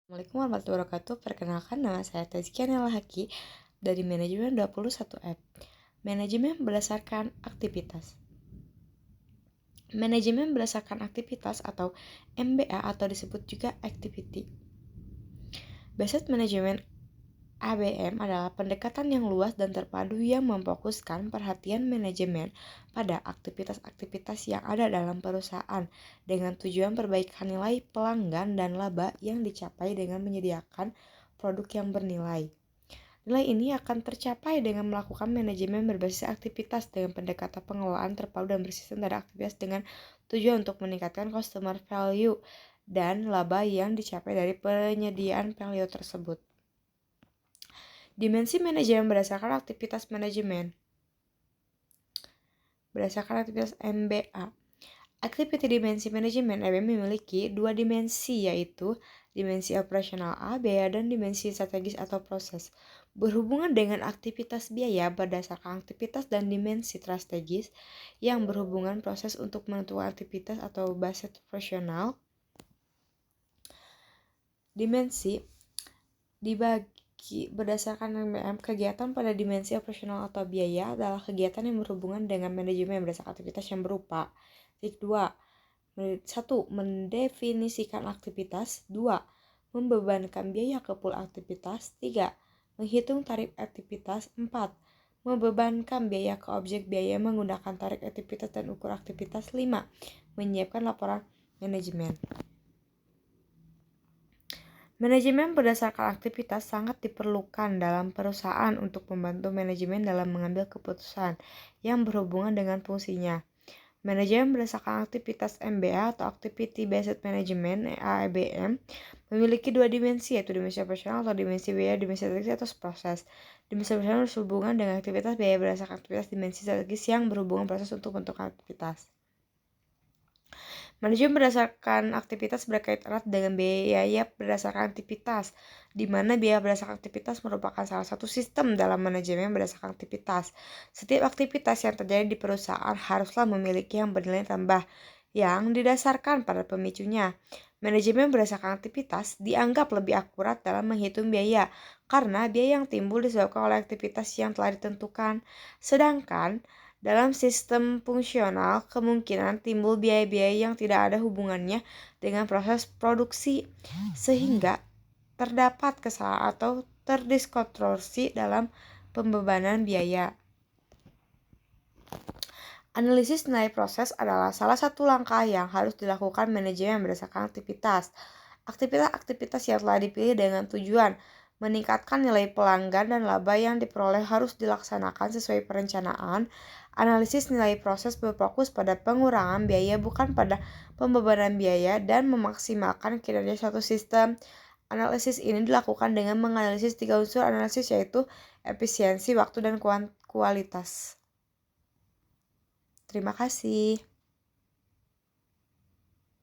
Assalamualaikum warahmatullahi wabarakatuh. Perkenalkan, nama saya Tazkia Nelahaki dari Manajemen 21M. Manajemen berdasarkan aktivitas. Manajemen berdasarkan aktivitas atau MBA atau disebut juga Activity Based Management ABM adalah pendekatan yang luas dan terpadu yang memfokuskan perhatian manajemen pada aktivitas-aktivitas yang ada dalam perusahaan dengan tujuan perbaikan nilai pelanggan dan laba yang dicapai dengan menyediakan produk yang bernilai. Nilai ini akan tercapai dengan melakukan manajemen berbasis aktivitas dengan pendekatan pengelolaan terpadu dan bersistem pada aktivitas dengan tujuan untuk meningkatkan customer value dan laba yang dicapai dari penyediaan value tersebut. Dimensi manajemen berdasarkan aktivitas manajemen. Berdasarkan aktivitas MBA. Activity dimensi manajemen ABM memiliki dua dimensi, yaitu dimensi operasional A, biaya, dan dimensi strategis atau proses. Berhubungan dengan aktivitas biaya berdasarkan aktivitas dan dimensi strategis yang berhubungan proses untuk menentukan aktivitas atau budget operasional. Dimensi dibagi berdasarkan MBM. Kegiatan pada dimensi operasional atau biaya adalah kegiatan yang berhubungan dengan manajemen berdasarkan aktivitas yang berupa 2. 1. Mendefinisikan aktivitas. 2. Membebankan biaya ke pool aktivitas. 3. Menghitung tarif aktivitas. 4. Membebankan biaya ke objek biaya menggunakan tarif aktivitas dan ukur aktivitas. 5. Menyiapkan laporan manajemen. Manajemen berdasarkan aktivitas sangat diperlukan dalam perusahaan untuk membantu manajemen dalam mengambil keputusan yang berhubungan dengan fungsinya. Manajemen berdasarkan aktivitas MBA atau Activity Based Management (ABM) memiliki dua dimensi, yaitu dimensi operasional atau dimensi biaya, dimensi strategis atau proses. Dimensi operasional berhubungan dengan aktivitas, biaya berdasarkan aktivitas, dimensi strategis yang berhubungan proses untuk bentuk aktivitas. Manajemen berdasarkan aktivitas berkait erat dengan biaya berdasarkan aktivitas, di mana biaya berdasarkan aktivitas merupakan salah satu sistem dalam manajemen berdasarkan aktivitas. Setiap aktivitas yang terjadi di perusahaan haruslah memiliki yang bernilai tambah yang didasarkan pada pemicunya. Manajemen berdasarkan aktivitas dianggap lebih akurat dalam menghitung biaya, karena biaya yang timbul disebabkan oleh aktivitas yang telah ditentukan. Sedangkan dalam sistem fungsional, kemungkinan timbul biaya-biaya yang tidak ada hubungannya dengan proses produksi, sehingga terdapat kesalahan atau terdistorsi dalam pembebanan biaya. Analisis nilai proses adalah salah satu langkah yang harus dilakukan manajemen berdasarkan aktivitas. Aktivitas-aktivitas yang telah dipilih dengan tujuan meningkatkan nilai pelanggan dan laba yang diperoleh harus dilaksanakan sesuai perencanaan. Analisis nilai proses berfokus pada pengurangan biaya, bukan pada pembebanan biaya, dan memaksimalkan kinerja suatu sistem. Analisis ini dilakukan dengan menganalisis 3 unsur analisis, yaitu efisiensi, waktu, dan kualitas. Terima kasih.